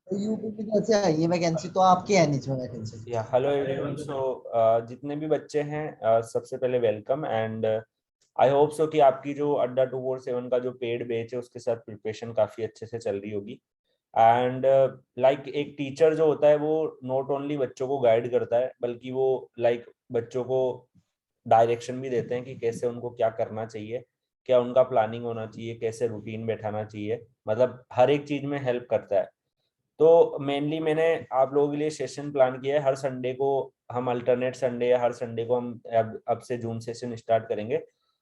UP में कैसे आई है वैकेंसी? तो आपके है नीचे में वैकेंसी? या हेलो एवरीवन। सो जितने भी बच्चे हैं, सबसे पहले welcome and I hope so कि आपकी जो अड्डा 247 का जो पेड बैच है उसके साथ प्रिपरेशन काफी अच्छे से चल रही होगी। एंड लाइक एक टीचर जो होता है वो नॉट ओनली बच्चों को गाइड करता है, बल्कि वो बच्चों को डायरेक्शन भी देते हैं कि कैसे उनको क्या करना चाहिए, क्या उनका प्लानिंग होना चाहिए, कैसे रूटीन बैठाना चाहिए, मतलब हर एक चीज में हेल्प करता है। तो मेनली मैंने आप लोगों के लिए सेशन प्लान किया है। हर संडे को हम अल्टरनेट संडे या हर संडे को हम अब से जून सेशन स्टार्ट करेंगे।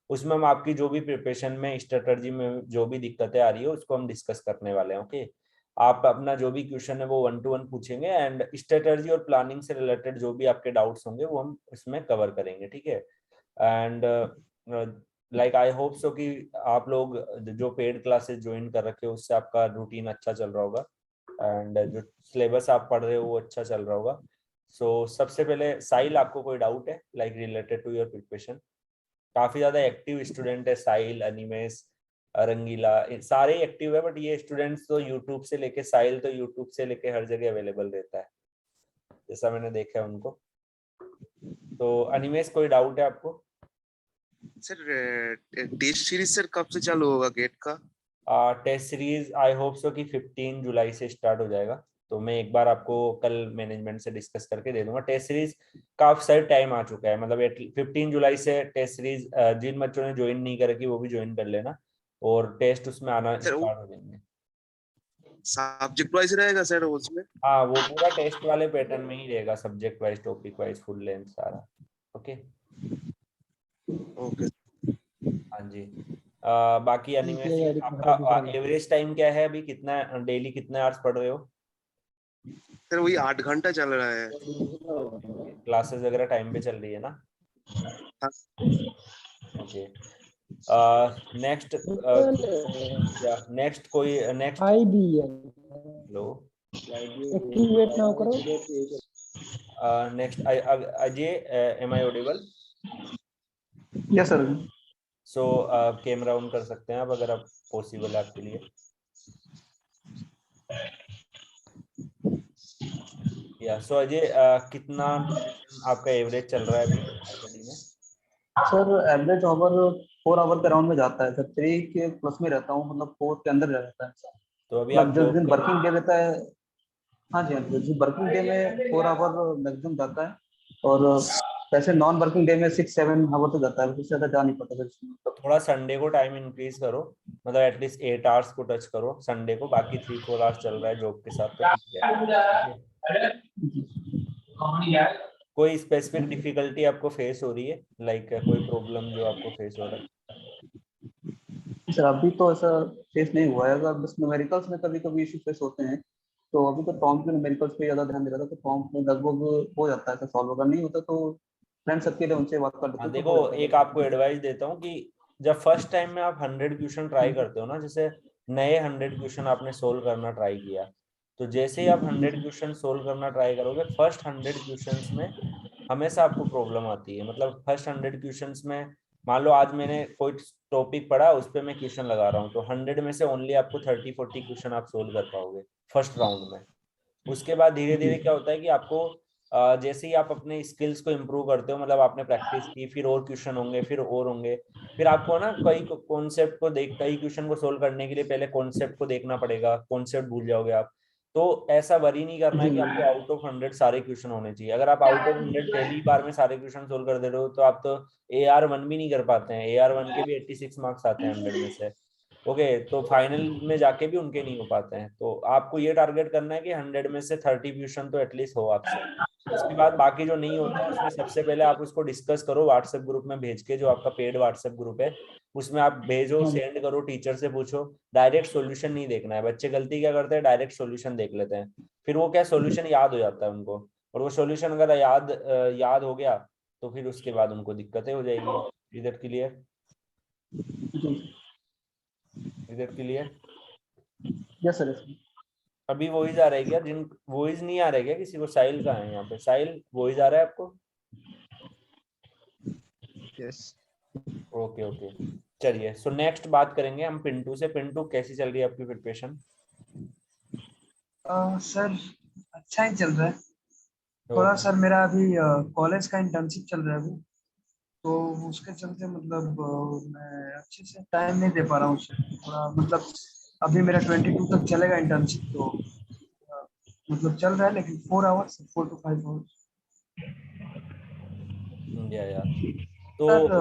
उसमें हम आपकी जो भी प्रिपरेशन में स्ट्रेटजी में जो भी दिक्कतें आ रही है उसको हम डिस्कस करने वाले हैं। ओके, आप अपना जो भी क्वेश्चन है वो 1 to 1 पूछेंगे एंड स्ट्रेटजी और प्लानिंग से रिलेटेड जो भी आपके डाउट्स होंगे वो हम इसमें कवर करेंगे, ठीक है। And like I hope so कि आप लोग जो पेड क्लासेस ज्वाइन कर रखे हो उससे आपका रूटीन अच्छा चल रहा होगा एंड जो सिलेबस आप पढ़ रहे हो वो अच्छा चल रहा होगा। सो सबसे पहले साहिल, आपको कोई डाउट है like related to your preparation? काफी ज्यादा एक्टिव स्टूडेंट है साहिल, अनिमेश, रंगीला, सारे एक्टिव है, बट ये स्टूडेंट्स तो यूट्यूब से लेके साहिल तो यूट्यूब से लेके हर जगह अवेलेबल रहता है, जैसा मैंने देखा है उनको। तो अनिमेश, कोई डाउट है आपको? सर टेस्ट सीरीज सर कब से चालू होगा गेट का? Test series I hope so कि 15 जुलाई से स्टार्ट हो जाएगा। तो मैं एक बार आपको कल मैनेजमेंट से डिस्कस करके दे दूंगा। टेस्ट सीरीज का सर टाइम आ चुका है, मतलब 15 जुलाई से टेस्ट सीरीज जिन बच्चों ने ज्वाइन नहीं कर रखी वो भी ज्वाइन कर लेना और टेस्ट उसमें आना सर वो स्टार्ट हो जाएंगे। सब्जेक्ट वाइज रहेगा सर उसमें? हाँ, वो पूरा टेस्ट वाले पैटर्न में ही रहेगा, subject wise, topic wise, full length सारा। ओके। ओके। हाँ जी। बाकी अनिमेश यूपीआई जी, आईडी तुम्हारा आपका दूसरा है। एवरेज टाइम क्या है अभी? कितना डेली कितने आवर्स पढ़ रहे हो? सर वही 8 घंटा चल रहा है। ओके ओके, क्लासेस वगैरह टाइम पे चल रही है ना? हाँ, ओके। नेक्स्ट या नेक्स्ट कोई नेक्स्ट? आई बी है। हेलो। एक्टिवेट ना करो। Next Ajay, am I audible? Yes sir. So camera on कर सकते हैं आप अगर आप पॉसिबल है आपके लिए। या सो अजय, कितना आपका एवरेज चल रहा है अभी स्टडी में? सर एवरेज ओवर 4 आवर के राउंड में जाता है सर। 3 के प्लस में रहता हूँ, मतलब 4 के अंदर रहता है सर। तो अभी आप मतलब जिस जॉब दिन कर रहे वर्किंग डे रहता है। हाँ जी हाँ जी, जिस वर्किंग डे में 4 आवर मैक्सिमम जाता है। और वैसे नॉन वर्किंग डे में 6-7 आवर तो जाता है, उससे ज्यादा जा नहीं पाता सर। हो? थोड़ा संडे को टाइम इंक्रीज करो, मतलब एटलीस्ट 8 आवर्स को टच करो संडे को, बाकी 3-4 आवर्स चल रहा है जॉब के साथ तो ठीक है। ठीक है। कोई स्पेसिफिक डिफिकल्टी आपको फेस हो रही है, लाइक कोई प्रॉब्लम जो आपको फेस हो रहा है? सर अभी तो ऐसा फेस नहीं हुआ है, अगर बस न्यूमेरिकल्स में कभी कभी इशू फेस होते हैं। तो अभी तो टॉम के न्यूमेरिकल्स पे ज्यादा ध्यान दे रहा था, तो टॉम में लगभग हो जाता है सॉल्व। अगर नहीं होता तो फ्रेंड सबके लिए उनसे बात कर लेते हाँ, हैं, तो देखो हो जाता है एक लगभग। आपको एडवाइस देता हूँ कि जब फर्स्ट टाइम में आप 100 क्वेश्चन ट्राई करते हो ना, जैसे नए 100 क्वेश्चन आपने सोल्व करना ट्राई किया, तो जैसे ही आप जी 100 क्वेश्चन सोल्व करना ट्राई करोगे, फर्स्ट 100 क्वेश्चंस में हमेशा आपको प्रॉब्लम आती है। मतलब फर्स्ट 100 क्वेश्चंस में, मान लो आज मैंने कोई टॉपिक पढ़ा उस पर मैं क्वेश्चन लगा रहा हूँ, तो 100 में से ओनली आपको 30-40 क्वेश्चन आप सोल्व कर पाओगे फर्स्ट राउंड में। उसके बाद धीरे जी धीरे क्या होता है कि आपको जैसे ही आप अपने स्किल्स को इम्प्रूव करते हो, मतलब आपने प्रैक्टिस की, फिर और क्वेश्चन होंगे, फिर और होंगे, फिर आपको ना कई क्वेश्चन को सोल्व करने के लिए पहले कॉन्सेप्ट को देखना पड़ेगा, कॉन्सेप्ट भूल जाओगे आप। तो ऐसा वरी नहीं करना है जी कि आपको आउट ऑफ 100 सारे क्वेश्चन होने चाहिए। अगर आप आउट ऑफ 100 पहली बार में सारे क्वेश्चन सोल्व कर दे रहे हो तो आप तो AR1 भी नहीं कर पाते हैं। AR1 के भी 86 मार्क्स आते हैं 100 में से। ओके, तो फाइनल में जाके भी उनके नहीं हो पाते हैं। तो आपको ये टारगेट करना है कि 100 में से 30 क्वेश्चन तो एटलीस्ट हो आपसे। उसके बाद बाकी जो नहीं होता है उसमें सबसे पहले आप उसको डिस्कस करो व्हाट्सएप ग्रुप में भेज के, जो आपका पेड व्हाट्सएप ग्रुप है उसमें आप भेजो, हाँ जी सेंड करो, टीचर से पूछो। डायरेक्ट सॉल्यूशन नहीं देखना है। बच्चे गलती क्या करते हैं, डायरेक्ट सॉल्यूशन देख लेते हैं, फिर वो क्या सॉल्यूशन याद हो जाता है उनको, और वो सॉल्यूशन अगर याद हो गया तो फिर उसके बाद उनको दिक्कतें हो जाएगी। इधर क्लियर? जी। इधर क्लियर? Yes sir yes. अभी वॉइस आ रहा है क्या? जिन वॉइस नहीं आ रहा है क्या किसी को? साहिल का है यहाँ पे? साहिल, वॉइस आ रहा है आपको? यस। ओके ओके, चलिए। नेक्स्ट बात करेंगे हम पिंटू से। पिंटू, कैसी चल रही है आपकी प्रिपरेशन? सर अच्छा ही चल रहा है। थोड़ा ओके सर मेरा अभी कॉलेज का इंटर्नशिप चल रहा है अभी, तो उसके चलते मतलब मैं अच्छे से टाइम नहीं दे पा रहा हूँ सर। थोड़ा मतलब अभी मेरा 22 तक चलेगा इंटर्नशिप, तो अ, मतलब चल रहा है लेकिन 4 आवर्स, 4 to 5 आवर्स। या तो सर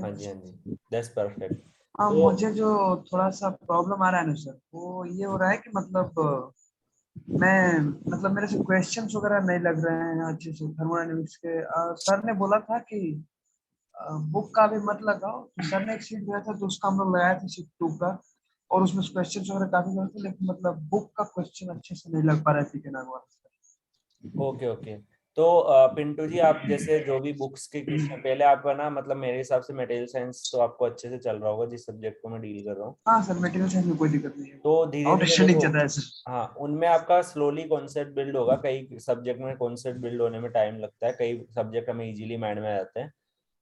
हाँ जी हाँ जी, दैट्स परफेक्ट। हाँ, तो मुझे जो थोड़ा सा प्रॉब्लम आ रहा है ना सर, वो ये हो रहा है कि मतलब मैं मतलब मेरे से क्वेश्चंस वगैरह नहीं लग रहे हैं अच्छे से थर्मोडायनेमिक्स के। सर ने बोला था कि बुक का भी मत लगाओ, तो सर ने एक शीट दिया था तो उसका हम लोग लगाया था शीट 2 का, और उसमें क्वेश्चंस वगैरह काफी सारे थे, लेकिन मतलब बुक का क्वेश्चन अच्छे से नहीं लग पा रहे थे के नाम वाला। ओके ओके, तो पिंटू जी, आप जैसे जो भी बुक्स के क्वेश्चन पहले आप ना, मतलब मेरे हिसाब से मटेरियल साइंस तो आपको अच्छे से चल रहा होगा जिस सब्जेक्ट को मैं डील कर रहा हूँ। हाँ सर, मटेरियल साइंस में कोई दिक्कत नहीं है, तो धीरे धीरे आउटस्टैंडिंग देखो, चल रहा है सर। हाँ उनमें आपका स्लोली कॉन्सेप्ट बिल्ड होगा। कई सब्जेक्ट में कॉन्सेप्ट बिल्ड होने में टाइम लगता है, कई सब्जेक्ट हमें इजीली माइंड में आ जाते हैं।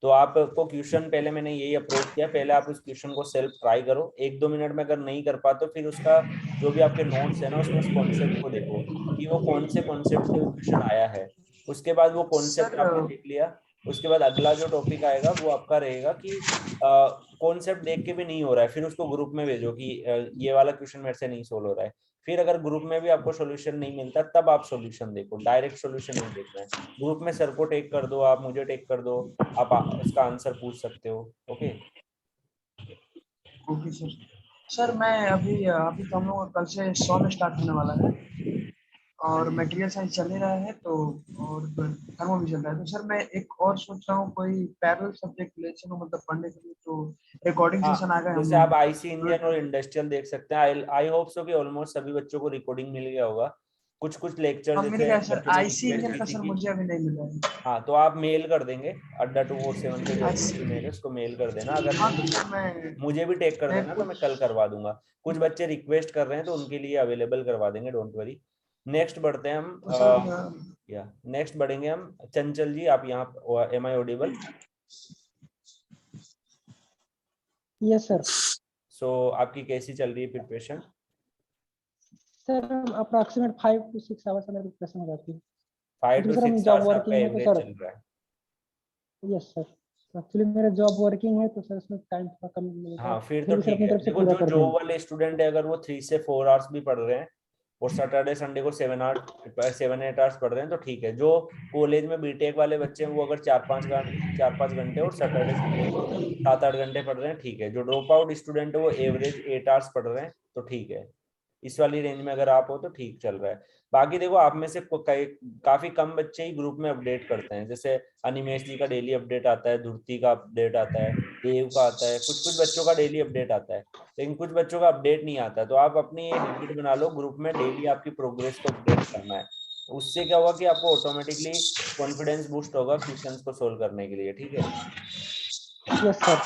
तो आपको क्वेश्चन पहले मैंने यही अप्रोच किया, पहले आप उस क्वेश्चन को सेल्फ ट्राई करो 1-2 मिनट में। अगर नहीं कर पाते तो फिर उसका जो भी आपके नोट्स है ना, उसमें उस कॉन्सेप्ट को देखो कि वो कौन से कॉन्सेप्ट से वो क्वेश्चन आया है। उसके बाद वो कॉन्सेप्ट सर आपने देख लिया, उसके बाद अगला जो टॉपिक आएगा वो आपका रहेगा कि कॉन्सेप्ट देख के भी नहीं हो रहा है, फिर उसको ग्रुप में भेजो कि ये वाला क्वेश्चन मेरे से नहीं सोल्व हो रहा है। फिर अगर ग्रुप में भी आपको सॉल्यूशन नहीं मिलता तब आप सॉल्यूशन देखो, डायरेक्ट सॉल्यूशन नहीं देखना है। ग्रुप में सर को टेक कर दो, आप मुझे टेक कर दो, आप इसका आंसर पूछ सकते हो। Okay okay sir. सर मैं अभी अभी तो हम लोग का कल से सॉल्व स्टार्ट होने वाला है, हाँ और जी मटेरियल साइंस चल ही रहा है, तो और थर्मो भी चल रहा है, तो सर मैं एक और सोच रहा हूँ कोई पैरेलल सब्जेक्ट ले चलूँ मतलब पढ़ने के लिए, तो रिकॉर्डिंग हाँ, सेशन आ गए हम जैसे आप लोग। आईसी इंडियन और इंडस्ट्रियल देख सकते हैं। आई आई होप सो कि ऑलमोस्ट सभी बच्चों को रिकॉर्डिंग मिल गया होगा। कुछ कुछ लेक्चर हाँ मिल जैसे गया सर, बच्चों ने आईसी रिक्वेस्ट इंजन की का थी सर कि मुझे अभी नहीं मिला है। हाँ, तो आप मेल कर देंगे, अड्डा 247 पे जो ऑफिशियल आईसी, मेल है उसको मेल कर देना। अगर हाँ नहीं तो तो सर मुझे भी टेक कर मैं देना, तो मैं कुछ कल करवा दूंगा। कुछ बच्चे रिक्वेस्ट कर रहे हैं तो उनके लिए अवेलेबल करवा देंगे, डोंट वरी। नेक्स्ट बढ़ते हैं हम तो सर या नेक्स्ट बढ़ेंगे हम। चंचल जी, आप यहाँ, am I audible? Yes sir. So आपकी कैसी चल रही है preparation? Sir approximate 5 to 6 hours में प्रिपरेशन हो जाती है, 5 क्योंकि to सर हम 6 जॉब आवर्स आपका वर्किंग है तो एवरेज सर। चल रहा है? यस सर, एक्चुअली मेरा जॉब वर्किंग है तो सर इसमें टाइम थोड़ा कम मिलता है, हाँ फिर तो फिर भी सर ठीक अपनी है। तरफ से देखो, पूरा जो करते जॉब हैं। वाले स्टूडेंट है अगर वो 3 से 4 आवर्स भी पढ़ रहे हैं और सैटरडे संडे को 7-8 आवर्स पढ़ रहे हैं तो ठीक है। जो कॉलेज में बीटेक वाले बच्चे हैं वो अगर 4-5 घंटे और सैटरडे संडे को 7-8 घंटे पढ़ रहे हैं, ठीक है। जो ड्रॉप आउट स्टूडेंट है वो एवरेज 8 आवर्स पढ़ रहे हैं, तो ठीक है। इस वाली रेंज में अगर आप हो तो ठीक चल रहा है। बाकी देखो, आप में से काफी कम बच्चे ही ग्रुप में अपडेट करते हैं। जैसे अनिमेश जी का डेली अपडेट आता है, धुर्ती का अपडेट आता है, देव का आता है, कुछ कुछ बच्चों का डेली अपडेट आता है, लेकिन कुछ बच्चों का अपडेट नहीं आता। तो आप अपनी ये हैबिट बना लो, ग्रुप में डेली आपकी प्रोग्रेस को अपडेट करना है। उससे क्या होगा कि आपको ऑटोमेटिकली कॉन्फिडेंस बूस्ट होगा क्वेश्चंस को सोल्व करने के लिए, ठीक है। Yes sir.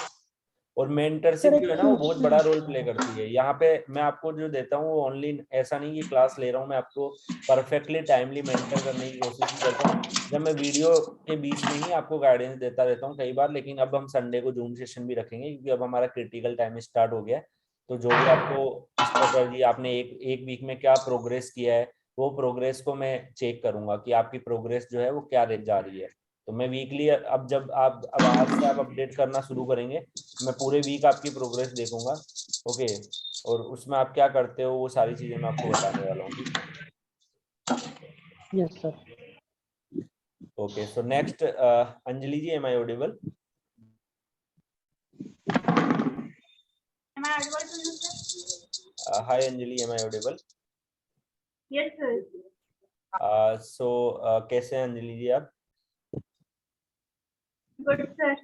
और मेंटरशिप सर जो एक है ना, वो बहुत बड़ा रोल प्ले करती है यहाँ पे। मैं आपको जो देता हूँ वो ओनली ऐसा नहीं कि क्लास ले रहा हूँ, मैं आपको परफेक्टली टाइमली मेंटर करने की कोशिश भी करता हूँ। जब मैं वीडियो के बीच में ही आपको गाइडेंस देता रहता हूँ कई बार, लेकिन अब हम संडे को जूम सेशन भी रखेंगे क्योंकि अब हमारा क्रिटिकल टाइम स्टार्ट हो गया है। तो जो भी आपको स्ट्रेटजी आपने एक वीक में क्या प्रोग्रेस किया है, वो प्रोग्रेस को मैं चेक करूंगा कि आपकी प्रोग्रेस जो है वो क्या जा रही है। तो मैं वीकली, अब जब आप अब आज से आप अपडेट करना शुरू करेंगे, मैं पूरे वीक आपकी प्रोग्रेस देखूंगा। ओके, और उसमें आप क्या करते हो वो सारी चीजें मैं आपको बताने वाला हूँ, ठीक है। Yes sir. Okay, so next Anjali ji, am I audible? Am I audible to you, sir? Hi Anjali, am I audible? Yes, sir. So कैसे हैं अंजलि जी आप? Good, sir.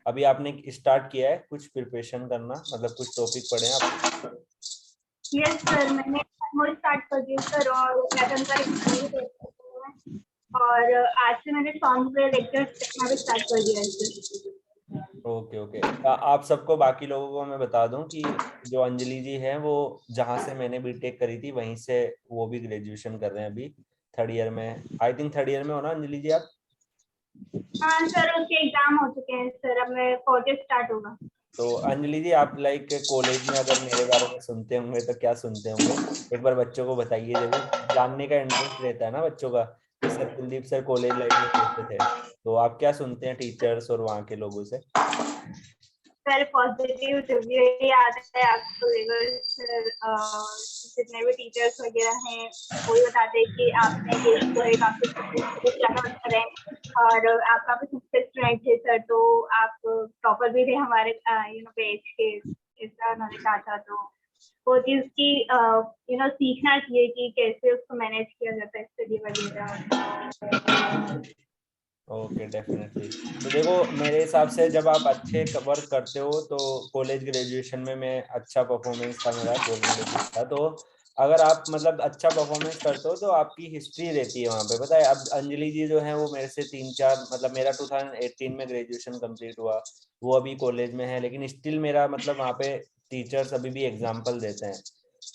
अभी आपने स्टार्ट किया है कुछ प्रिपरेशन करना, मतलब कुछ टॉपिक पढ़े हैं आपने? Yes, sir. मैंने थर्मल स्टार्ट कर दिया सर, और पैटर्न का एग्जाम भी दे दिया है, और आज से मैंने सॉन्ग पे लेक्चर देखना भी स्टार्ट कर दिया है सर। ओके ओके, आप सबको, बाकी लोगों को मैं बता दूं कि जो अंजलि जी हैं वो जहाँ से मैंने बीटेक करी थी वहीं से वो भी ग्रेजुएशन कर रहे हैं अभी 3rd ईयर में। आई थिंक 3rd ईयर में हो ना अंजलि जी आप? हाँ सर, उसके एग्जाम हो चुके हैं सर, अब मैं 4th स्टार्ट होगा। तो अंजलि जी आप लाइक कॉलेज में अगर मेरे बारे में सुनते होंगे तो क्या सुनते होंगे, एक बार बच्चों को बताइए, जब जानने का इंटरेस्ट रहता है ना बच्चों का कि sir Kuldeep sir college life में कैसे थे, तो आप क्या सुनते हैं टीचर्स और वहाँ के लोगों से? सर पॉजिटिव रिव्यू ही आता है आपको सर, जितने भी टीचर्स वगैरह हैं वो ही बताते हैं कि आपने ये जो है काफी सक्सेसफुल करें और आप काफी सक्सेस स्टूडेंट थे सर, तो आप टॉपर भी थे हमारे पेज के, ऐसा उन्होंने कहा था। तो वो चीज की सीखना चाहिए कि कैसे उसको मैनेज किया जाता है स्टडी वगैरह। Okay definitely. तो देखो मेरे हिसाब से जब आप अच्छे वर्क करते हो तो कॉलेज ग्रेजुएशन में मैं अच्छा परफॉर्मेंस था मेरा, गोल्ड था, तो अगर आप मतलब अच्छा परफॉर्मेंस करते हो तो आपकी हिस्ट्री रहती है वहाँ पे, पता है। अब अंजलि जी जो है वो मेरे से 3-4 मतलब मेरा 2018 में ग्रेजुएशन कंप्लीट हुआ, वो अभी कॉलेज में है, लेकिन स्टिल मेरा मतलब वहाँ पे टीचर्स अभी भी एग्जाम्पल देते हैं।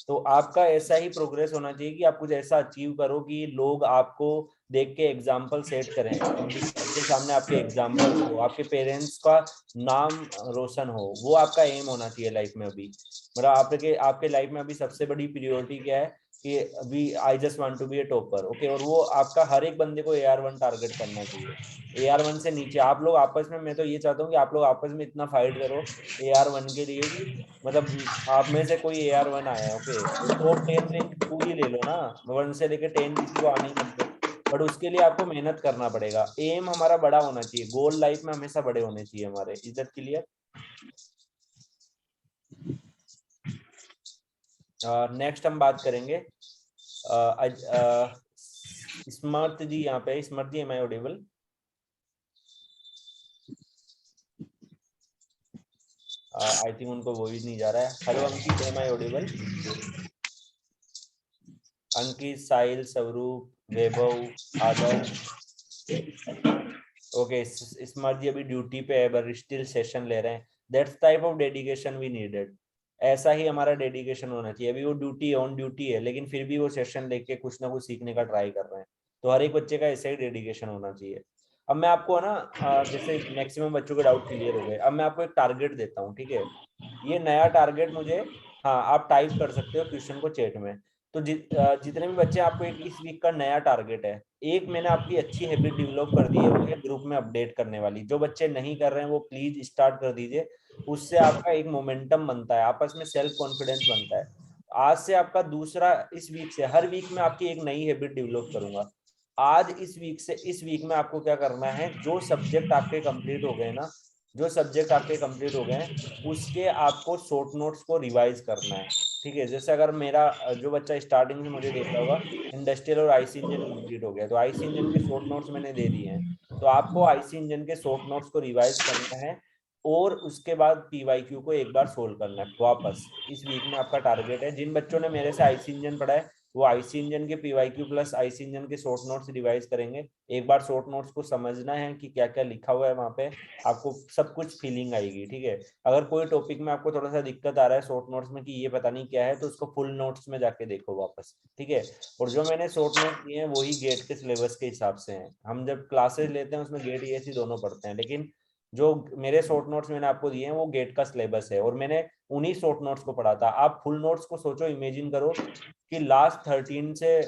तो आपका ऐसा ही प्रोग्रेस होना चाहिए कि आप कुछ ऐसा अचीव करो कि लोग आपको देख के एग्जाम्पल सेट करें, उनके सबके सामने आपके एग्जाम्पल्स हो, आपके पेरेंट्स का नाम रोशन हो, वो आपका एम होना चाहिए लाइफ में। अभी मतलब आपके आपके लाइफ में अभी सबसे बड़ी प्रायोरिटी क्या है कि अभी I just want to be a topper, okay, और वो आपका हर एक बंदे को AR1 टारगेट करना चाहिए। AR1 से नीचे आप लोग आपस में, मैं तो ये चाहता हूँ कि आप लोग आपस में इतना फाइट करो AR1 के लिए कि मतलब आप में से कोई AR1 आया है, ओके, तो टॉप 10 रैंक पूरी ले लो ना, 1 से लेके 10 किसी को आने ही मत दो, बट उसके लिए आपको मेहनत करना पड़ेगा। एम हमारा बड़ा होना चाहिए, गोल लाइफ में हमेशा बड़े होने चाहिए हमारे। इज्जत क्लियर? नेक्स्ट हम बात करेंगे स्मर्त जी, यहाँ पे Smarth ji, am I audible? I think उनको वो ही नहीं जा रहा है। Hello Ankit, am I audible? Ankit, Sahil, Swaroop, Vaibhav, Adarsh, okay. स्मर्त जी अभी ड्यूटी पे है बट स्टिल सेशन ले रहे हैं। That's type of dedication we needed. ऐसा ही हमारा डेडिकेशन होना चाहिए। अभी वो ड्यूटी ऑन ड्यूटी है लेकिन फिर भी वो सेशन लेके कुछ ना कुछ सीखने का ट्राई कर रहे हैं। तो हर एक बच्चे का ऐसा ही डेडिकेशन होना चाहिए। अब मैं आपको ना जैसे मैक्सिमम बच्चों के डाउट क्लियर हो गए, अब मैं आपको एक टारगेट देता हूँ, ठीक है? ये नया टारगेट मुझे, हाँ आप टाइप कर सकते हो क्वेश्चन को चैट में। तो जितने भी बच्चे, आपको एक इस वीक का नया टारगेट है। एक मैंने आपकी अच्छी हैबिट डेवलप कर दी है, वो है ग्रुप में अपडेट करने वाली। जो बच्चे नहीं कर रहे हैं वो प्लीज स्टार्ट कर दीजिए। उससे आपका एक मोमेंटम बनता है, आपस में सेल्फ कॉन्फिडेंस बनता है। आज से आपका दूसरा, इस वीक से हर वीक में आपकी एक नई हैबिट डेवलप करूंगा। आज इस वीक से इस वीक में आपको क्या करना है, जो सब्जेक्ट आपके कंप्लीट हो गए ना, जो सब्जेक्ट आपके कंप्लीट हो गए हैं उसके आपको शॉर्ट नोट्स को रिवाइज करना है, ठीक है? जैसे अगर मेरा जो बच्चा स्टार्टिंग में मुझे देख रहा होगा इंडस्ट्रियल और आईसी इंजन कंप्लीट हो गया, तो आईसी इंजन के शॉर्ट नोट्स मैंने दे दिए हैं, तो आपको आईसी इंजन के शॉर्ट नोट्स को रिवाइज करना है और उसके बाद पीवाईक्यू को एक बार सोल्व करना है वापस। इस वीक में आपका टारगेट है। जिन बच्चों ने मेरे से आईसी इंजन पढ़ा है वो आईसी इंजन के पीवाईक्यू प्लस आईसी इंजन के शॉर्ट नोट्स रिवाइज करेंगे। एक बार शॉर्ट नोट्स को समझना है कि क्या क्या लिखा हुआ है वहां पे, आपको सब कुछ फीलिंग आएगी, ठीक है? अगर कोई टॉपिक में आपको थोड़ा सा दिक्कत आ रहा है शॉर्ट नोट्स में कि ये पता नहीं क्या है, तो उसको फुल नोट्स में जाके देखो वापस, ठीक है? और जो मैंने शॉर्ट नोट दिए हैं वही गेट के सिलेबस के हिसाब से हैं। हम जब क्लासेस लेते हैं उसमें गेट ईएससी दोनों पढ़ते हैं, लेकिन जो मेरे शॉर्ट नोट्स मैंने आपको दिए हैं वो गेट का सिलेबस है और मैंने उन्हीं शॉर्ट नोट्स को पढ़ा था। आप फुल नोट्स को सोचो, इमेजिन करो कि लास्ट 13 से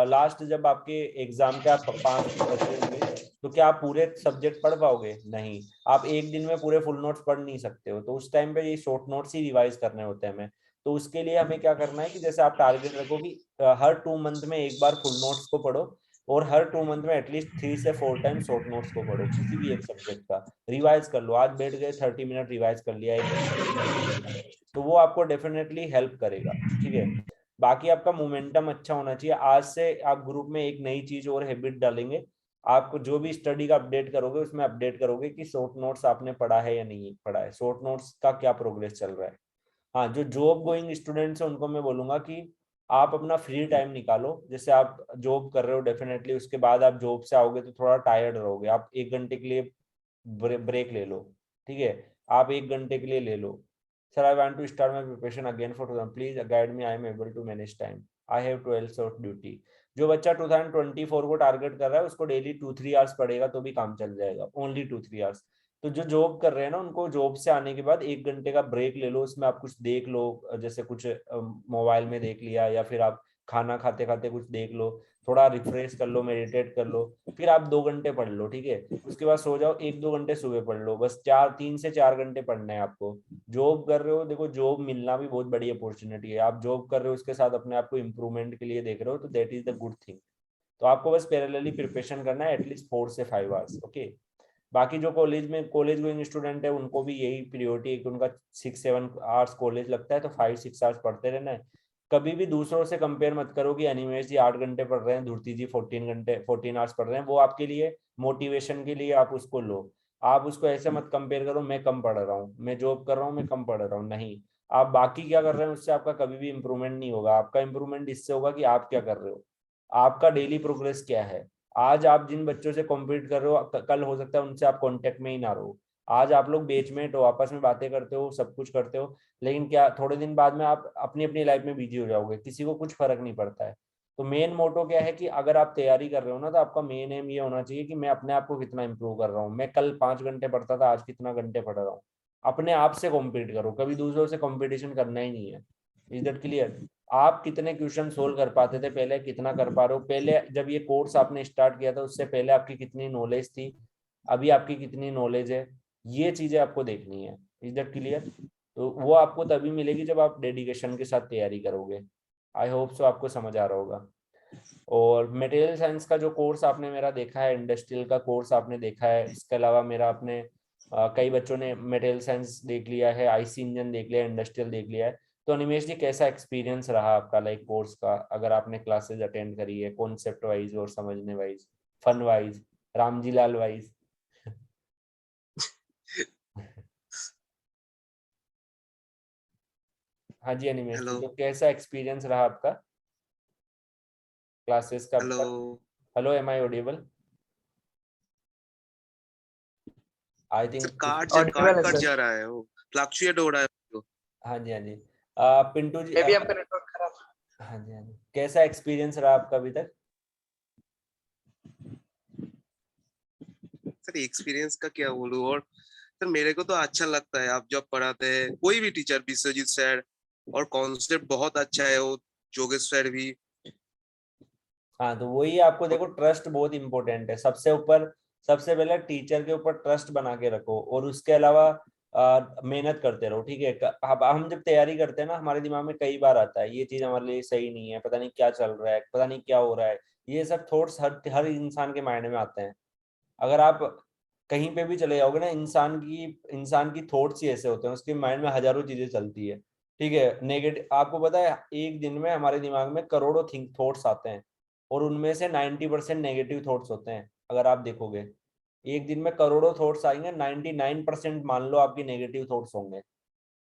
लास्ट जब आपके एग्जाम के आप 5 दिन बचे होंगे, तो क्या आप पूरे सब्जेक्ट पढ़ पाओगे? नहीं। आप एक दिन में पूरे फुल नोट्स पढ़ नहीं सकते हो, तो उस टाइम पे ये शॉर्ट नोट्स ही रिवाइज करने होते हैं हमें। तो उसके लिए हमें क्या करना है कि जैसे आप टारगेट रखो कि हर 2 मंथ में एक बार फुल नोट्स को पढ़ो और हर 2 मंथ में एटलीस्ट 3 से 4 टाइम शॉर्ट नोट्स को पढ़ो, किसी भी एक सब्जेक्ट का रिवाइज कर लो। आज बैठ गए 30 मिनट रिवाइज कर लिया, 1 घंटे रिवाइज कर लिया, तो वो आपको डेफिनेटली हेल्प करेगा, ठीक है? बाकी आपका मोमेंटम अच्छा होना चाहिए। आज से आप ग्रुप में एक नई चीज और हैबिट डालेंगे, आपको जो भी स्टडी का अपडेट करोगे उसमें अपडेट करोगे कि शॉर्ट नोट्स आपने पढ़ा है या नहीं पढ़ा है, शॉर्ट नोट्स का क्या प्रोग्रेस चल रहा है। हाँ, जो जॉब गोइंग स्टूडेंट्स हैं उनको मैं बोलूंगा कि आप अपना फ्री टाइम निकालो। जैसे आप जॉब कर रहे हो, डेफिनेटली उसके बाद आप जॉब से आओगे तो थोड़ा टायर्ड रहोगे, आप 1 घंटे के लिए ब्रेक ले लो, ठीक है? आप 1 घंटे के लिए ले लो। Sir I want to start my preparation again for 2000, please guide me, I am able to manage time, I have 12 hours duty. जो बच्चा 2024 को टारगेट कर रहा है उसको डेली 2-3 आवर्स पढ़ेगा तो भी काम चल जाएगा, ओनली 2-3 आवर्स। तो जो जॉब कर रहे हैं ना, उनको जॉब से आने के बाद 1 घंटे का ब्रेक ले लो, उसमें आप कुछ देख लो, जैसे कुछ मोबाइल में देख लिया, या फिर आप खाना खाते खाते कुछ देख लो, थोड़ा रिफ्रेश कर लो, मेडिटेट कर लो, फिर आप 2 घंटे पढ़ लो, ठीक है। उसके बाद सो जाओ, 1-2 घंटे सुबह पढ़ लो, बस 3 से 4 घंटे पढ़ना है आपको। जॉब कर रहे हो, देखो जॉब मिलना भी बहुत बड़ी अपॉर्चुनिटी है, आप जॉब कर रहे हो उसके साथ अपने आप को इम्प्रूवमेंट के लिए देख रहे हो, तो that is the good thing. तो आपको बस पैरेलली प्रिपरेशन करना है एटलीस्ट 4 से 5 आवर्स, ओके। बाकी जो कॉलेज गोइंग स्टूडेंट है, उनको भी यही प्रियोरिटी है कि उनका 6-7 आवर्स कॉलेज लगता है, तो 5-6 आवर्स पढ़ते रहना है। कभी भी दूसरों से कंपेयर मत करो कि अनिमेश जी 8 घंटे पढ़ रहे हैं, धुर्ती जी 14 आवर्स पढ़ रहे हैं, वो आपके लिए मोटिवेशन के लिए आप उसको लो। आप उसको ऐसे मत कंपेयर करो, मैं कम पढ़ रहा हूँ, मैं जॉब कर रहा हूँ, मैं कम पढ़ रहा हूँ, नहीं। आप बाकी क्या कर रहे हैं उससे आपका कभी भी इंप्रूवमेंट नहीं होगा। आपका इंप्रूवमेंट इससे होगा कि आप क्या कर रहे हो, आपका डेली प्रोग्रेस क्या है। आज आप जिन बच्चों से कॉम्पीट कर रहे हो, कल हो सकता है उनसे आप कांटेक्ट में ही ना रहो। आज आप लोग बेचमेट हो, आपस में बातें करते हो, सब कुछ करते हो, लेकिन क्या थोड़े दिन बाद में आप अपनी अपनी लाइफ में बिजी हो जाओगे, किसी को कुछ फर्क नहीं पड़ता है। तो मेन मोटो क्या है कि अगर आप तैयारी कर रहे हो ना, तो आपका मेन एम ये होना चाहिए कि मैं अपने आप को कितना इंप्रूव कर रहा हूँ। मैं कल 5 घंटे पढ़ता था, आज कितना घंटे पढ़ रहा हूँ। अपने आप से कॉम्पीट करो, कभी दूसरों से कॉम्पिटिशन करना ही नहीं है। Is that clear? आप कितने क्वेश्चन सोल्व कर पाते थे पहले, कितना कर पा रहे हो पहले, जब ये कोर्स आपने स्टार्ट किया था उससे पहले आपकी कितनी नॉलेज थी, अभी आपकी कितनी नॉलेज है, ये चीजें आपको देखनी है। Is that clear? तो वो आपको तभी मिलेगी जब आप डेडिकेशन के साथ तैयारी करोगे। आई होप सो आपको समझ आ रहा होगा। और मटेरियल साइंस का जो कोर्स आपने मेरा देखा है, इंडस्ट्रियल का कोर्स आपने देखा है, इसके अलावा मेरा अपने कई बच्चों ने मटेरियल साइंस देख लिया है, आईसी इंजन देख लिया है, इंडस्ट्रियल देख लिया है। तो अनिमेश जी, कैसा एक्सपीरियंस रहा आपका लाइक कोर्स का, अगर आपने क्लासेस अटेंड करी है, कॉन्सेप्ट वाइज और समझने wise, fun wise, Ramji Lal wise? हाँ जी अनिमेश जी, हेलो तो कैसा एक्सपीरियंस रहा आपका क्लासेस का अब हेलो तक? Hello, am I audible? I sir, think audible है काट सर। जा रहा है, वो फ्लक्चुएट हो रहा है तो। हाँ जी, हाँ जी। पिंटू जी, मे बी आपका नेटवर्क खराब है। हाँ जी, हाँ जी, कैसा एक्सपीरियंस रहा आपका अभी तक? सर एक्सपीरियंस का क्या बोलूं, और सर मेरे को तो अच्छा लगता है आप जब पढ़ाते हैं, कोई भी टीचर, विश्वजीत सर, और कॉन्सेप्ट बहुत अच्छा है वो, जोगेश सर भी। हाँ, तो वही आपको देखो, ट्रस्ट बहुत इंपॉर्टेंट है। सबसे ऊपर, सबसे पहले टीचर के ऊपर ट्रस्ट बना के रखो, और उसके अलावा मेहनत करते रहो, ठीक है। अब हम जब तैयारी करते हैं ना, हमारे दिमाग में कई बार आता है ये चीज हमारे लिए सही नहीं है, पता नहीं क्या चल रहा है, पता नहीं क्या हो रहा है। ये सब थॉट्स हर हर इंसान के माइंड में आते हैं। अगर आप कहीं पे भी चले जाओगे ना, इंसान की थॉट्स ही ऐसे होते हैं, उसके माइंड में हजारों चीजें चलती है, ठीक है। नेगेटिव, आपको पता है एक दिन में हमारे दिमाग में करोड़ों थॉट्स आते हैं, और उनमें से 90% नेगेटिव थॉट्स होते हैं। अगर आप देखोगे, एक दिन में करोड़ों थॉट्स आएंगे, 99% मान लो आपकी नेगेटिव थॉट्स होंगे,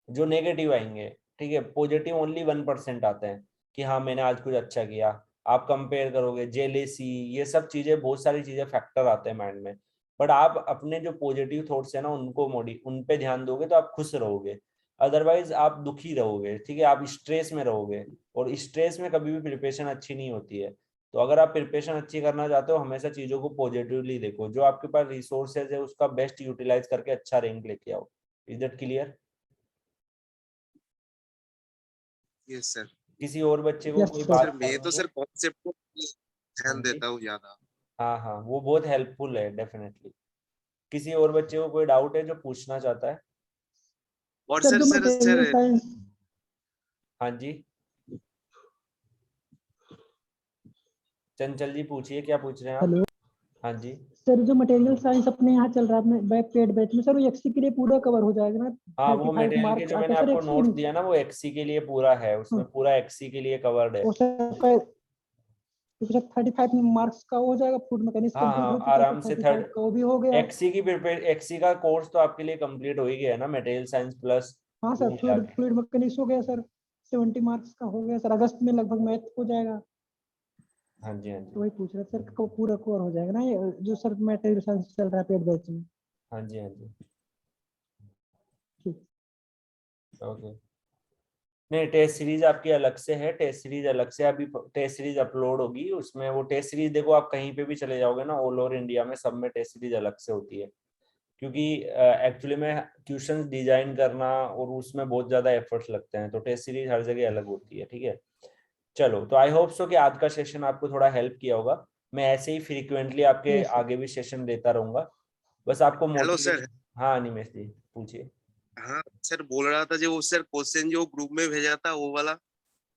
जो नेगेटिव आएंगे, ठीक है। पॉजिटिव ओनली 1% आते हैं कि हाँ मैंने आज कुछ अच्छा किया। आप कंपेयर करोगे, जेलेसी, ये सब चीजें, बहुत सारी चीजें, फैक्टर आते हैं माइंड में। बट आप अपने जो पॉजिटिव थॉट्स है ना, उन पे ध्यान दोगे तो आप खुश रहोगे। अदरवाइज आप दुखी रहोगे, ठीक है, आप स्ट्रेस में रहोगे, और स्ट्रेस में कभी भी प्रिपरेशन अच्छी नहीं होती है। तो अगर आप प्रिपरेशन अच्छी करना चाहते हो, हमेशा चीजों को पॉजिटिवली देखो, जो आपके पास रिसोर्सेज है उसका बेस्ट यूटिलाइज करके अच्छा रैंक लेके आओ। Is that clear? Yes sir. किसी और बच्चे को यस कोई सर। सर बात मैं करनी तो है? सर कॉन्सेप्ट को हाँ ध्यान जी, देता हूँ ज्यादा। हाँ हाँ, वो बहुत हेल्पफुल है डेफिनेटली। किसी और बच्चे को कोई डाउट है जो पूछना चाहता है? और सर सर जो सर सर मटेरियल साइंस, हाँ जी, चंचल जी पूछिए, क्या पूछ रहे हैं आप? हेलो हाँ जी, सर, जो मटेरियल साइंस अपने यहाँ चल रहा है अपने पेड बैच में, सर वो एक्सी के लिए पूरा कवर हो जाएगा ना? हाँ, वो 35 मटेरियल के मार्क्स जो आता मैंने है सर आपको एक्सी नोट्स में? दिया ना, वो एक्सी के लिए पूरा है, उसमें पूरा एक्सी के लिए कवर्ड है। वो सर तो सर 35 मार्क्स का हो जाएगा, फूड मैकेनिक्स हाँ कंप्लीट हाँ, हो चुका है तो आराम से 35 थर्ड का वो भी हो गया। एक्सी का कोर्स तो आपके लिए कंप्लीट हो ही गया ना, मटेरियल साइंस प्लस हाँ वो सर, मिला फ्लूइड के। फ्लूइड मैकेनिक्स हो गया सर, 70 मार्क्स का हो गया सर, अगस्त में लगभग मैथ हो जाएगा। हाँ जी, हाँ तो जी, वही पूछ रहे सर को पूरा कवर हो जाएगा ना ये जो सर मटेरियल साइंस चल रहा है पेड बैच में? हाँ जी, हाँ जी, ठीक। ओके। नहीं, टेस्ट सीरीज आपकी अलग से है, टेस्ट सीरीज अलग से अभी टेस्ट सीरीज अपलोड होगी उसमें। वो टेस्ट सीरीज देखो, आप कहीं पे भी चले जाओगे ना, ऑल ओवर इंडिया में सब में टेस्ट सीरीज अलग से होती है, क्योंकि एक्चुअली में क्वेश्चंस डिजाइन करना और उसमें बहुत ज्यादा एफर्ट्स लगते हैं, तो टेस्ट सीरीज हर जगह अलग होती है, ठीक है। चलो, तो आई होप सो कि आज का सेशन आपको थोड़ा हेल्प किया होगा। मैं ऐसे ही फ्रीक्वेंटली आपके Yes, sir. आगे भी सेशन देता रहूंगा, बस आपको हेलो सर। मोटिवेट। हाँ निमेश जी पूछिए। हाँ सर, बोल रहा था जो वो सर क्वेश्चन जो ग्रुप में भेजा था वो वाला,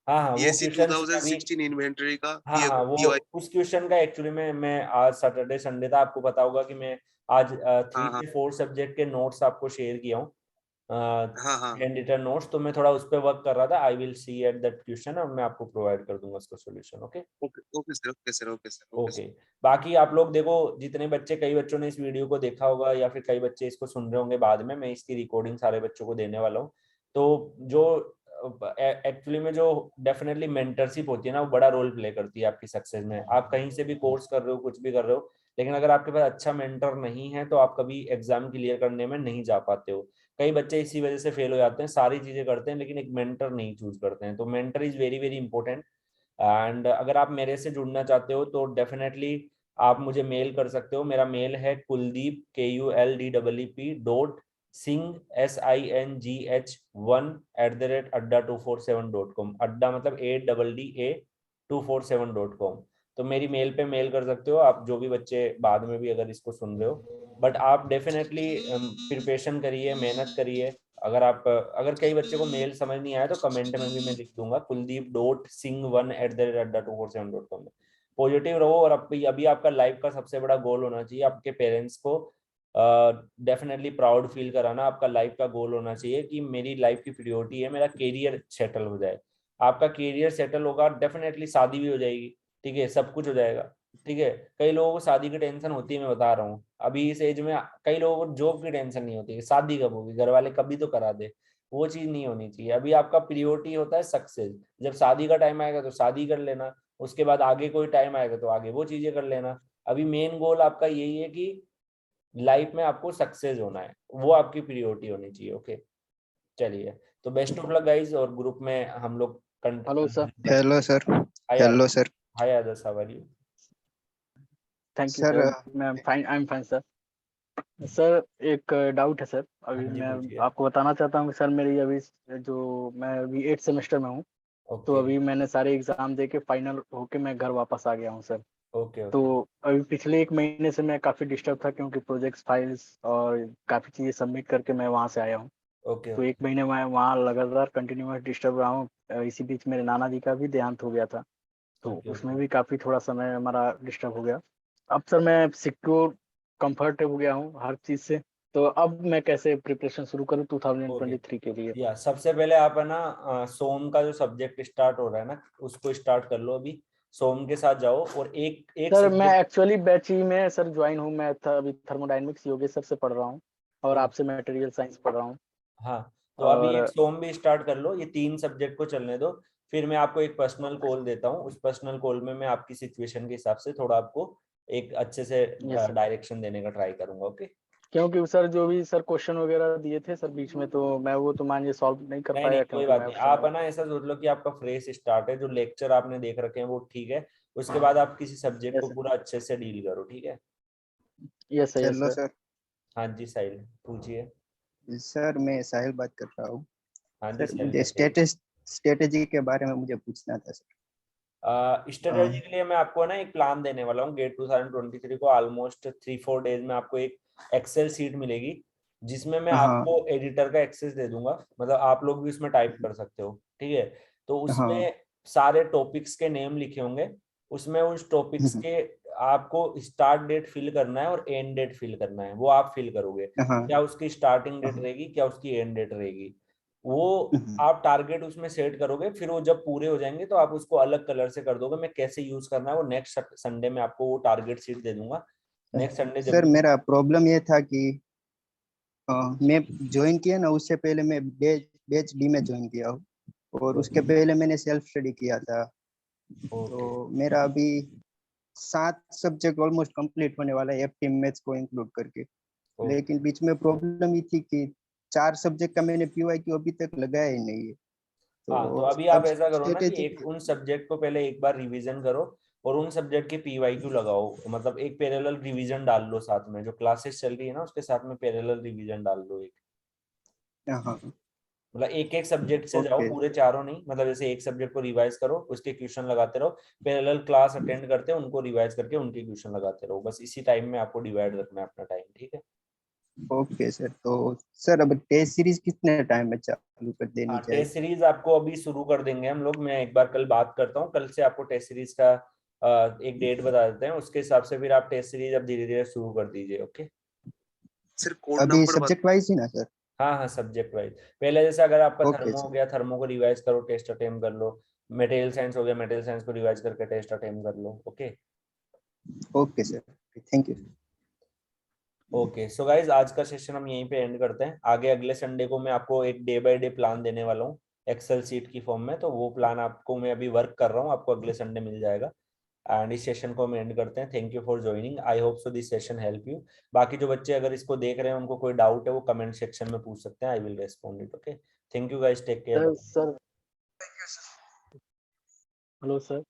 हाँ वो बीएससी क्वेश्चंस अभी, 2016 इन्वेंटरी का हाँ हाँ वो PY। उस क्वेश्चन का एक्चुअली में मैं आज सैटरडे संडे था, आपको पता होगा कि मैं आज 3 हाँ से 4 सब्जेक्ट के नोट्स आपको शेयर किया हूँ, हाँ हाँ। Hand written notes. तो मैं थोड़ा उस पर वर्क कर रहा था। I will see at that question और मैं आपको प्रोवाइड कर दूंगा उसका solution. Okay okay okay sir, okay sir, okay sir, okay okay. Sir. बाकी आप लोग देखो, जितने बच्चे, कई बच्चों ने इस वीडियो को देखा होगा या फिर कई बच्चे इसको सुन रहे होंगे बाद में, मैं इसकी रिकॉर्डिंग सारे बच्चों को देने वाला हूँ। तो जो एक्चुअली में जो डेफिनेटली मेंटरशिप होती है ना, वो बड़ा रोल प्ले करती है आपकी सक्सेस में। आप कहीं से भी कोर्स कर रहे हो, कुछ भी कर रहे हो, लेकिन अगर आपके पास अच्छा मेंटर नहीं है तो आप कभी एग्जाम क्लियर करने में नहीं जा पाते हो। कई बच्चे इसी वजह से फेल हो जाते हैं, सारी चीजें करते हैं लेकिन एक मेंटर नहीं चूज करते हैं। तो mentor is very very important. And अगर आप मेरे से जुड़ना चाहते हो तो डेफिनेटली आप मुझे मेल कर सकते हो। मेरा मेल है कुलदीप kuldip.singh1@adda247.com। अड्डा मतलब ADDA247.com। तो मेरी मेल पे मेल कर सकते हो आप, जो भी बच्चे बाद में भी अगर इसको सुन रहे हो। बट आप डेफिनेटली प्रिपरेशन करिए, मेहनत करिए। अगर कई बच्चे को मेल समझ नहीं आया तो कमेंट में भी मैं लिख दूंगा kuldip.singh1@adda247.com में। पॉजिटिव रहो। और अभी आपका लाइफ का सबसे बड़ा गोल होना चाहिए आपके पेरेंट्स को डेफिनेटली प्राउड फील कराना। आपका लाइफ का गोल होना चाहिए कि मेरी लाइफ की प्रायोरिटी है मेरा कैरियर सेटल हो जाए। आपका कैरियर सेटल होगा, डेफिनेटली शादी भी हो जाएगी, ठीक है, सब कुछ हो जाएगा, ठीक है। कई लोगों को शादी की टेंशन होती है, मैं बता रहा हूँ अभी इस एज में। कई लोगों को जॉब की टेंशन नहीं होती है, शादी कब होगी, घर वाले कभी तो करा दे, वो चीज नहीं होनी चाहिए। अभी आपका प्रायोरिटी होता है सक्सेस। जब शादी का टाइम आएगा तो शादी कर लेना, उसके बाद आगे कोई टाइम आएगा तो आगे वो चीजें कर लेना। अभी मेन गोल आपका यही है कि लाइफ में आपको सक्सेस होना है, वो आपकी प्रायोरिटी होनी चाहिए। ओके चलिए, तो बेस्ट ऑफ लक गाइस। और ग्रुप में हम लोग hello sir. Hello sir. Hi hello sir. Hi Adarsh, how are you? Thank you sir sir. मैं fine, I am fine sir. Sir एक डाउट है सर। अभी हाँ जी मैं पूछिए। आपको बताना चाहता हूँ कि सर मेरी अभी जो मैं अभी 8th सेमेस्टर में हूँ। तो ओके अभी मैंने सारे एग्जाम दे के फाइनल होके मैं घर वापस आ गया हूँ सर। ओके तो ओके अभी पिछले 1 महीने से मैं काफ़ी डिस्टर्ब था, क्योंकि प्रोजेक्ट्स फाइल्स और काफ़ी चीज़ें सबमिट करके मैं वहाँ से आया हूँ। ओके तो 1 महीने मैं वहाँ लगातार कंटिन्यूस डिस्टर्ब रहा हूँ। इसी बीच मेरे नाना जी का भी देहांत हो गया था, तो ओके उसमें ओके भी काफ़ी थोड़ा समय हमारा डिस्टर्ब हो गया। अब सर मैं सिक्योर कंफर्ट हो गया हूँ हर चीज़ से। तो अब मैं कैसे प्रिपरेशन शुरू करूँ ओके 2023 के लिए? या सबसे पहले आप है ना सोम का जो सब्जेक्ट स्टार्ट हो रहा है ना, उसको स्टार्ट कर लो अभी। सोम के साथ जाओ और एक एक सर मैं सब्जेक्ट। एक्चुअली बैच ही में सर ज्वाइन हूँ। मैं अभी थर्मोडायनेमिक्स योगेश सर से पढ़ रहा हूँ और आपसे मटेरियल साइंस पढ़ रहा हूँ। हाँ, तो अभी एक और सोम भी स्टार्ट कर लो, ये 3 सब्जेक्ट को चलने दो। फिर मैं आपको एक पर्सनल कॉल देता हूँ, उस पर्सनल कॉल में मैं आपकी सिचुएशन के हिसाब से थोड़ा आपको एक अच्छे से यस सर, डायरेक्शन देने का ट्राई करूंगा। ओके क्योंकि सर जो भी सर क्वेश्चन वगैरह दिए थे सर बीच में, तो मैं वो तो मानिए सॉल्व नहीं कर नहीं नहीं पाया, कोई क्योंकि बात मैं नहीं। उस आप समय। है ना ऐसा सोच लो कि आपका फ्रेश स्टार्ट है, जो लेक्चर आपने देख रखे हैं वो ठीक है, उसके बाद आप किसी सब्जेक्ट को यस पूरा अच्छे से डील करो, ठीक है। Yes sir, yes hello sir. Sir. हाँ जी साहिल पूछिए। सर मैं साहिल बात कर रहा हूँ। हाँ जी सर साहिल मुझे बताइए। स्ट्रेटेजी के बारे में मुझे पूछना था सर। स्ट्रेटेजी के लिए मैं आपको ना एक प्लान देने वाला हूँ। गेट 2023 को ऑलमोस्ट 3-4 डेज में आपको एक एक्सेल शीट मिलेगी, जिसमें मैं हाँ आपको एडिटर का एक्सेस दे दूंगा, मतलब आप लोग भी उसमें टाइप कर सकते हो, ठीक है। तो हाँ उसमें सारे टॉपिक्स के नेम लिखे होंगे, उसमें उस टॉपिक्स के आपको स्टार्ट डेट फिल करना है और एंड डेट फिल करना है, वो आप फिल करोगे। हाँ क्या उसकी स्टार्टिंग डेट हाँ रहेगी, क्या उसकी एंड डेट रहेगी, वो आप टारगेट उसमें सेट करोगे। फिर वो जब पूरे हो जाएंगे तो आप उसको अलग कलर से कर दोगे। मैं कैसे यूज करना है वो नेक्स्ट संडे में आपको वो टारगेट शीट दे दूंगा। नेक्स्ट संडे जब सर भी। मेरा प्रॉब्लम ये था कि मैं ज्वाइन किया ना, उससे पहले मैं बैच डी में ज्वाइन किया हूँ और उसके पहले मैंने सेल्फ स्टडी किया था। ओके तो मेरा अभी 7 सब्जेक्ट ऑलमोस्ट कंप्लीट होने वाला है, एफटी मैथ्स को इंक्लूड करके। ओके। लेकिन बीच में प्रॉब्लम ये थी कि 4 सब्जेक्ट का मैंने पीवाईक्यू अभी तक लगाया ही नहीं है। हाँ, तो तो अभी आप अब ऐसा करो ना कि स्ट्रेटेजी। एक उन सब्जेक्ट को पहले एक बार रिवीजन करो और उन सब्जेक्ट के PYQ लगाओ, मतलब एक पैरेलल रिवीजन डाल लो साथ में, जो क्लासेस चल रही है ना उसके साथ में पैरेलल रिवीजन डाल लो एक, हाँ मतलब एक एक सब्जेक्ट से जाओ, ओके पूरे चारों नहीं, मतलब जैसे एक सब्जेक्ट को रिवाइज करो, उसके क्वेश्चन लगाते रहो, पैरेलल क्लास अटेंड करते हैं उनको रिवाइज करके उनके क्वेश्चन लगाते रहो, बस इसी टाइम में आपको डिवाइड रखना है अपना टाइम, ठीक है। Okay sir. तो सर अब टेस्ट सीरीज कितने टाइम में चालू कर देनी हाँ, चाहिए? टेस्ट सीरीज आपको अभी शुरू कर देंगे हम लोग, मैं एक बार कल बात करता हूँ, कल से आपको टेस्ट सीरीज का एक डेट बता देते हैं, उसके हिसाब से फिर आप टेस्ट सीरीज अब धीरे धीरे शुरू कर दीजिए, ओके। सर कोड अभी नंबर सब्जेक्ट वाइज ही ना सर? हाँ हाँ, सब्जेक्ट वाइज, पहले जैसे अगर आपका ओके थर्मो हो सर। गया, थर्मो को रिवाइज करो, टेस्ट अटेम्प्ट कर लो, मटेरियल साइंस हो गया, मटेरियल साइंस को रिवाइज करके टेस्ट अटेम्प्ट कर लो, okay. Okay sir, thank you. Okay so guys, आज का सेशन हम यहीं पे एंड करते हैं, आगे अगले संडे को मैं आपको एक डे बाय डे प्लान देने वाला हूँ एक्सेल सीट की फॉर्म में, तो वो प्लान आपको मैं अभी वर्क कर रहा हूँ, आपको अगले संडे मिल जाएगा। एंड इस सेशन को हम एंड करते हैं, thank you for joining, I hope so this session help you. बाकी जो बच्चे अगर इसको देख रहे हैं उनको कोई डाउट है वो कमेंट सेक्शन में पूछ सकते हैं, I will respond it, okay. Thank you guys, take care. Sir hello sir.